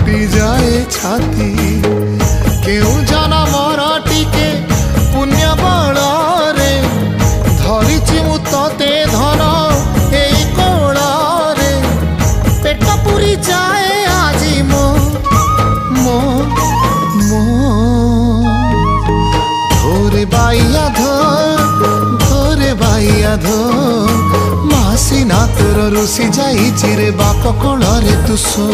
फाटी जाए छाती केउ जना मरा टिके पुण्य बଳରେ धरिछि मु तते धन एई कोଳରେ पेट पुरी जाए आजी मो मो मो धोरे बाइया धोरे बाइया धो मासी ना तोर रुसी जाई चिरे बाप कोଳରେ तु सो।